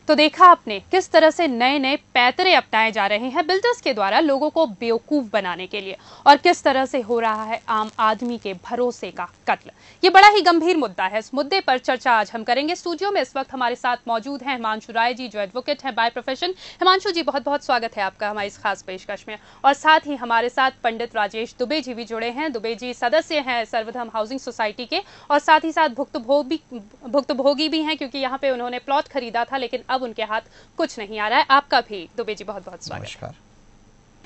तो देखा आपने किस तरह से नए नए पैतरे अपनाए जा रहे हैं बिल्डर्स के द्वारा लोगों को बेवकूफ बनाने के लिए, और किस तरह से हो रहा है आम आदमी के भरोसे का कत्ल। ये बड़ा ही गंभीर मुद्दा है। इस मुद्दे पर चर्चा आज हम करेंगे। स्टूडियो में इस वक्त हमारे साथ मौजूद हैं हिमांशु राय जी, जो एडवोकेट हैं बाय प्रोफेशन। हिमांशु जी, बहुत बहुत स्वागत है आपका हमारी इस खास पेशकश में। और साथ ही हमारे साथ पंडित राजेश दुबे जी भी जुड़े हैं। दुबे जी सदस्य हैं सर्वधर्म हाउसिंग सोसाइटी के, और साथ ही साथ भुक्तभोगी भी हैं, क्योंकि यहाँ पे उन्होंने प्लॉट खरीदा था लेकिन अब उनके हाथ कुछ नहीं आ रहा है। आपका भी दुबे जी बहुत बहुत स्वागत। नमस्कार।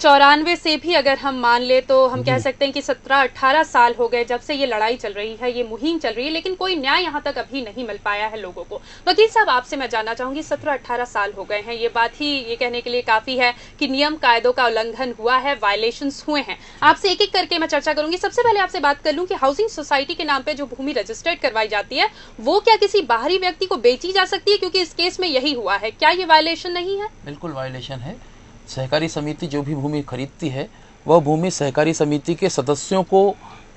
94 से भी अगर हम मान ले तो हम कह सकते हैं कि 17-18 साल हो गए जब से ये लड़ाई चल रही है, ये मुहिम चल रही है, लेकिन कोई न्याय यहाँ तक अभी नहीं मिल पाया है लोगों को। वकील साहब, आपसे मैं जानना चाहूंगी, 17-18 साल हो गए हैं, ये बात ही ये कहने के लिए काफी है कि नियम कायदों का उल्लंघन हुआ है, वायलेशंस हुए हैं। आपसे एक एक करके मैं चर्चा करूंगी। सबसे पहले आपसे बात कर लूं कि हाउसिंग सोसाइटी के नाम पे जो भूमि रजिस्टर्ड करवाई जाती है वो क्या किसी बाहरी व्यक्ति को बेची जा सकती है? क्योंकि इस केस में यही हुआ है। क्या ये वायलेशन नहीं है? बिल्कुल वायलेशन है। सहकारी समिति जो भी भूमि खरीदती है वह भूमि सहकारी समिति के सदस्यों को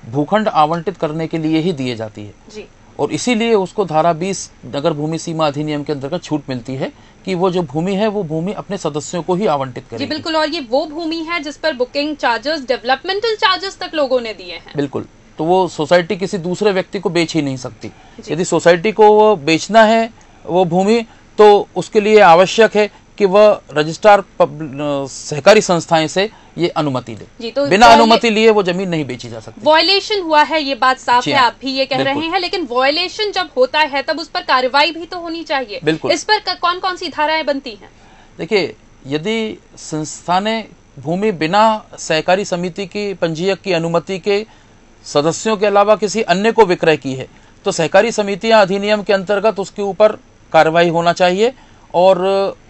भूखंड आवंटित करने के लिए ही दिए जाती है जी। और इसीलिए उसको धारा 20 नगर भूमि सीमा अधिनियम के अंतर्गत छूट मिलती है कि वो जो भूमि है वो भूमि अपने सदस्यों को ही आवंटित करेगी। जी बिल्कुल, और ये वो भूमि है जिस पर बुकिंग चार्जेस, डेवलपमेंटल चार्जेस तक लोगों ने दिए हैं। बिल्कुल, तो वो सोसाइटी किसी दूसरे व्यक्ति को बेच ही नहीं सकती। यदि सोसाइटी को वो बेचना है वो भूमि, तो उसके लिए आवश्यक है कि वह रजिस्ट्रार सहकारी संस्थाएं से ये अनुमति ले। तो बिना अनुमति लिए वो जमीन नहीं बेची जा सकती। वॉयलेशन हुआ है, ये बात साफ है, आप भी ये कह रहे हैं, लेकिन वॉयलेशन जब होता है तब उस पर कार्रवाई भी तो होनी चाहिए। बिल्कुल। इस पर कौन कौन सी धाराएं बनती हैं? देखिए, यदि संस्था ने भूमि बिना सहकारी समिति की पंजीयक की अनुमति के सदस्यों के अलावा किसी अन्य को विक्रय की है तो सहकारी समितियां अधिनियम के अंतर्गत उसके ऊपर कार्रवाई होना चाहिए और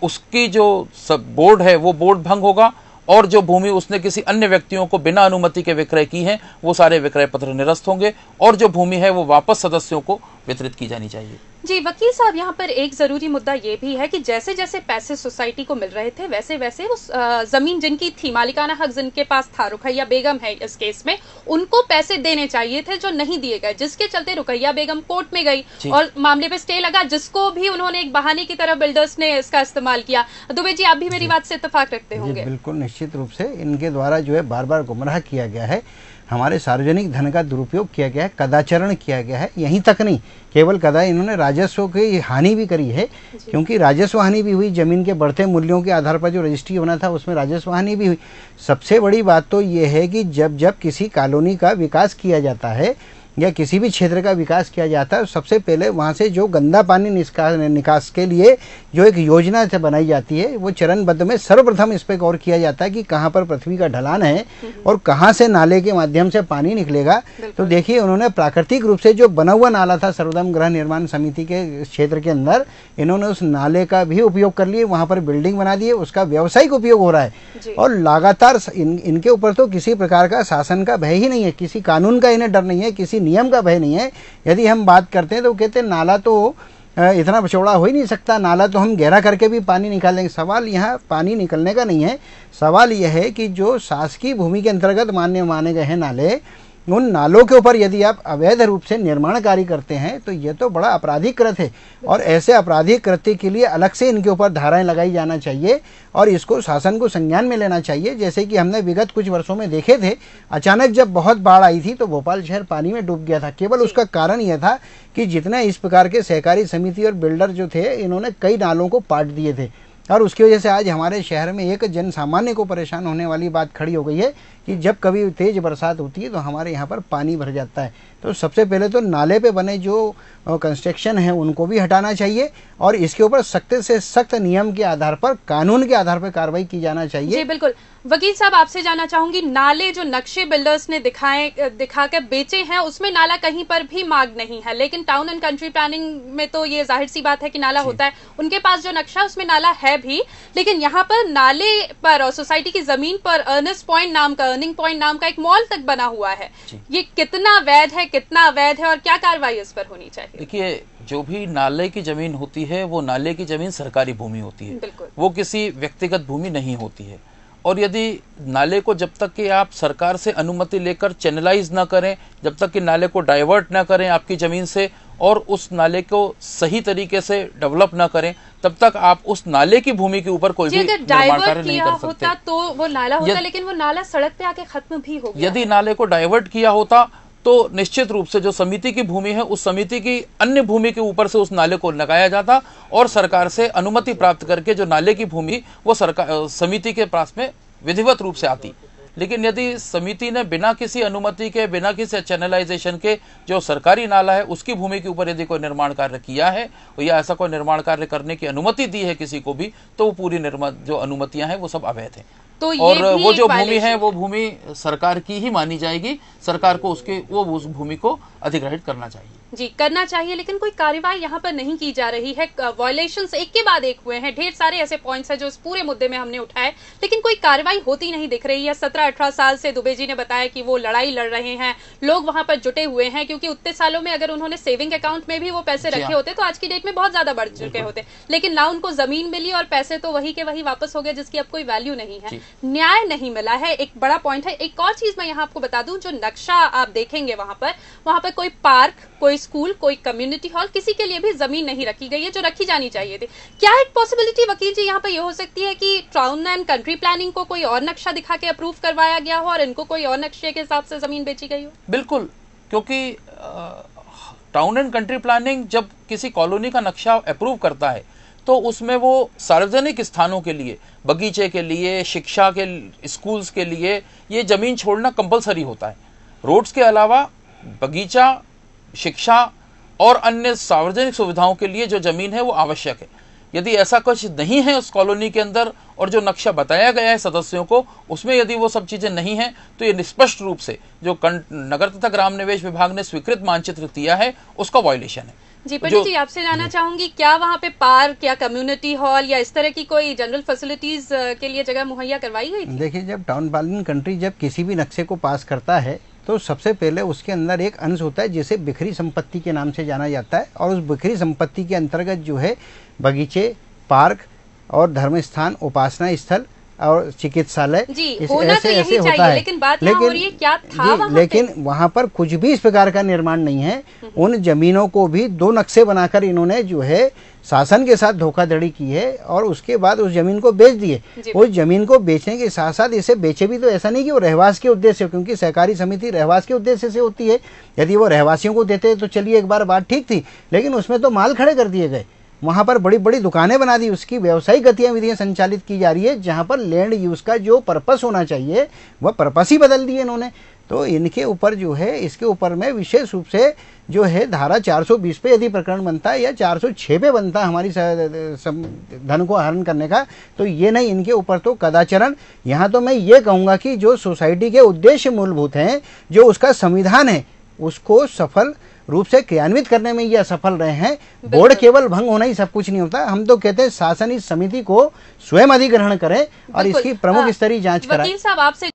उसकी जो बोर्ड है वो बोर्ड भंग होगा, और जो भूमि उसने किसी अन्य व्यक्तियों को बिना अनुमति के विक्रय की है वो सारे विक्रय पत्र निरस्त होंगे और जो भूमि है वो वापस सदस्यों को वितरित की जानी चाहिए। जी वकील साहब, यहाँ पर एक जरूरी मुद्दा ये भी है कि जैसे जैसे पैसे सोसाइटी को मिल रहे थे वैसे वैसे उस जमीन जिनकी थी, मालिकाना हक जिनके पास था, रुकैया बेगम है इस केस में, उनको पैसे देने चाहिए थे जो नहीं दिए गए, जिसके चलते रुकैया बेगम कोर्ट में गई और मामले पे स्टे लगा, जिसको भी उन्होंने एक बहाने की तरह बिल्डर्स ने इसका इस्तेमाल किया। दुबे जी, आप भी मेरी बात से इत्तेफाक रखते होंगे? बिल्कुल, निश्चित रूप से इनके द्वारा जो है बार बार गुमराह किया गया है, हमारे सार्वजनिक धन का दुरुपयोग किया गया है, कदाचरण किया गया है। यहीं तक नहीं, केवल कदा, इन्होंने राजस्व की हानि भी करी है, क्योंकि राजस्व हानि भी हुई। जमीन के बढ़ते मूल्यों के आधार पर जो रजिस्ट्री बना था उसमें राजस्व हानि भी हुई। सबसे बड़ी बात तो ये है कि जब जब किसी कॉलोनी का विकास किया जाता है या किसी भी क्षेत्र का विकास किया जाता है, सबसे पहले वहाँ से जो गंदा पानी निकास के लिए जो एक योजना से बनाई जाती है वो चरणबद्ध में सर्वप्रथम इस पर गौर किया जाता है कि कहाँ पर पृथ्वी का ढलान है और कहाँ से नाले के माध्यम से पानी निकलेगा। तो देखिए, उन्होंने प्राकृतिक रूप से जो बना हुआ नाला था सर्वधर्म गृह निर्माण समिति के क्षेत्र के अंदर, इन्होंने उस नाले का भी उपयोग कर लिए, वहाँ पर बिल्डिंग बना दी है, उसका व्यावसायिक उपयोग हो रहा है और लगातार इनके ऊपर तो किसी प्रकार का शासन का भय ही नहीं है, किसी कानून का इन्हें डर नहीं है, किसी नियम का भय नहीं है। यदि हम बात करते हैं तो कहते हैं नाला तो इतना चौड़ा हो ही नहीं सकता, नाला तो हम गहरा करके भी पानी निकालेंगे। सवाल यहाँ पानी निकलने का नहीं है, सवाल यह है कि जो शासकीय भूमि के अंतर्गत माने गए हैं नाले, उन नालों के ऊपर यदि आप अवैध रूप से निर्माण कार्य करते हैं तो ये तो बड़ा आपराधिक कृत्य है और ऐसे आपराधिक कृत्य के लिए अलग से इनके ऊपर धाराएं लगाई जाना चाहिए और इसको शासन को संज्ञान में लेना चाहिए। जैसे कि हमने विगत कुछ वर्षों में देखे थे, अचानक जब बहुत बाढ़ आई थी तो भोपाल शहर पानी में डूब गया था। केवल उसका कारण यह था कि जितने इस प्रकार के सहकारी समिति और बिल्डर जो थे, इन्होंने कई नालों को पाट दिए थे और उसकी वजह से आज हमारे शहर में एक जन सामान्य को परेशान होने वाली बात खड़ी हो गई है कि जब कभी तेज बरसात होती है तो हमारे यहाँ पर पानी भर जाता है। तो सबसे पहले तो नाले पे बने जो कंस्ट्रक्शन है उनको भी हटाना चाहिए और इसके ऊपर सख्त से सख्त नियम के आधार पर, कानून के आधार पर कार्रवाई की जाना चाहिए। जी बिल्कुल। वकील साहब, आपसे जानना चाहूंगी, नाले जो नक्शे बिल्डर्स ने दिखाकर बेचे हैं उसमें नाला कहीं पर भी मार्ग नहीं है, लेकिन टाउन एंड कंट्री प्लानिंग में तो ये जाहिर सी बात है कि नाला होता है। उनके पास जो नक्शा उसमें नाला है भी, लेकिन यहाँ पर नाले पर और सोसाइटी की जमीन पर अर्निंग पॉइंट नाम का एक मॉल तक बना हुआ है। ये कितना वैध है, कितना अवैध है और क्या कार्रवाई इस पर होनी चाहिए? देखिए, जो भी नाले की जमीन होती है वो नाले की जमीन सरकारी भूमि होती है, वो किसी व्यक्तिगत भूमि नहीं होती है। और यदि नाले को जब तक कि आप सरकार से अनुमति लेकर चैनलाइज ना करें, जब तक कि नाले को डाइवर्ट ना करें आपकी जमीन से और उस नाले को सही तरीके से डेवलप ना करें, तब तक आप उस नाले की भूमि के ऊपर कोई भी निर्माण कार्य नहीं कर सकते। होता तो वो नाला होता, लेकिन वो नाला सड़क पे आके खत्म भी हो गया। यदि नाले को डाइवर्ट किया होता तो निश्चित रूप से जो समिति की भूमि है, उस समिति की अन्य भूमि के ऊपर से उस नाले को लगाया जाता और सरकार से अनुमति प्राप्त करके जो नाले की भूमि वो सरकार समिति के पास में विधिवत रूप से आती। लेकिन यदि समिति ने बिना किसी अनुमति के, बिना किसी चैनलाइजेशन के जो सरकारी नाला है उसकी भूमि के ऊपर यदि कोई निर्माण कार्य किया है या ऐसा कोई निर्माण कार्य करने की अनुमति दी है किसी को भी, तो वो पूरी जो अनुमतियां हैं वो सब अवैध है। तो और वो जो भूमि है वो भूमि सरकार की ही मानी जाएगी। सरकार को उस भूमि को अधिग्रहित करना चाहिए। जी, करना चाहिए, लेकिन कोई कार्रवाई यहाँ पर नहीं की जा रही है। वायलेशंस एक के बाद एक हुए हैं, ढेर सारे ऐसे पॉइंट्स हैं जो इस पूरे मुद्दे में हमने उठाए, लेकिन कोई कार्रवाई होती नहीं दिख रही है। 17-18 साल से दुबे जी ने बताया कि वो लड़ाई लड़ रहे हैं, लोग वहां पर जुटे हुए हैं, क्योंकि उतने सालों में अगर उन्होंने सेविंग अकाउंट में भी वो पैसे रखे होते तो आज की डेट में बहुत ज्यादा बढ़ चुके होते। लेकिन ना उनको जमीन मिली और पैसे तो वही के वही वापस हो गए, जिसकी अब कोई वैल्यू नहीं है, न्याय नहीं मिला है। एक बड़ा पॉइंट है। एक और चीज मैं यहाँ आपको बता दूं, जो नक्शा आप देखेंगे वहां पर कोई पार्क, कोई स्कूल, कोई कम्युनिटी हॉल, किसी के लिए भी जमीन नहीं रखी गई है जो रखी जानी चाहिए थी। क्या एक पॉसिबिलिटी वकील जी यहाँ पर यह हो सकती है कि टाउन एंड कंट्री प्लानिंग को कोई और नक्शा दिखा के अप्रूव करवाया गया हो और इनको कोई और नक्शे के हिसाब से जमीन बेची गई हो? बिल्कुल, क्योंकि टाउन एंड कंट्री प्लानिंग जब किसी कॉलोनी का नक्शा अप्रूव करता है तो उसमें वो सार्वजनिक स्थानों के लिए, बगीचे के लिए, शिक्षा के, स्कूल्स के लिए ये जमीन छोड़ना कंपलसरी होता है। रोड्स के अलावा बगीचा, शिक्षा और अन्य सार्वजनिक सुविधाओं के लिए जो जमीन है वो आवश्यक है। यदि ऐसा कुछ नहीं है उस कॉलोनी के अंदर और जो नक्शा बताया गया है सदस्यों को उसमें यदि वो सब चीजें नहीं हैं, तो ये स्पष्ट रूप से जो नगर तथा ग्राम निवेश विभाग ने स्वीकृत मानचित्र दिया है उसका वायलेशन है। जी पंडित जी, आपसे जानना चाहूंगी, क्या वहाँ पे पार्क या कम्युनिटी हॉल या इस तरह की कोई जनरल फैसिलिटीज के लिए जगह मुहैया करवाई गई थी? देखिए, जब टाउन प्लानिंग कंट्री जब किसी भी नक्शे को पास करता है तो सबसे पहले उसके अंदर एक अंश होता है जिसे बिखरी संपत्ति के नाम से जाना जाता है, और उस बिखरी संपत्ति के अंतर्गत जो है बगीचे, पार्क और धर्म स्थान, उपासना स्थल और चिकित्सालय ऐसे होता है। लेकिन बात यहाँ हो रही है, क्या था वहाँ लेकिन वहाँ पर कुछ भी इस प्रकार का निर्माण नहीं है। उन जमीनों को भी 2 नक्शे बनाकर इन्होंने जो है शासन के साथ धोखाधड़ी की है और उसके बाद उस जमीन को बेच दिए। उस जमीन को बेचने के साथ साथ इसे बेचे भी तो ऐसा नहीं कि वो रहवास के उद्देश्य, क्योंकि सहकारी समिति रहवास के उद्देश्य से होती है। यदि वो रहवासियों को देते तो चलिए एक बार बात ठीक थी, लेकिन उसमें तो माल खड़े कर दिए गए, वहाँ पर बड़ी बड़ी दुकानें बना दी, उसकी व्यावसायिक गतिविधियां संचालित की जा रही है, जहाँ पर लैंड यूज का जो पर्पस होना चाहिए वह पर्पस ही बदल दिए इन्होंने। तो इनके ऊपर जो है, इसके ऊपर में विशेष रूप से जो है धारा 420 पे यदि प्रकरण बनता है या 406 पे बनता है हमारी धन को हरण करने का, तो ये नहीं, इनके ऊपर तो कदाचरण। यहाँ तो मैं ये कहूँगा कि जो सोसाइटी के उद्देश्य मूलभूत हैं, जो उसका संविधान है, उसको सफल रूप से क्रियान्वित करने में ये असफल रहे हैं। बोर्ड केवल भंग होना ही सब कुछ नहीं होता। हम तो कहते हैं शासन इस समिति को स्वयं अधिग्रहण करे और इसकी प्रमुख स्तरीय जांच कराए। वकील साहब, आपसे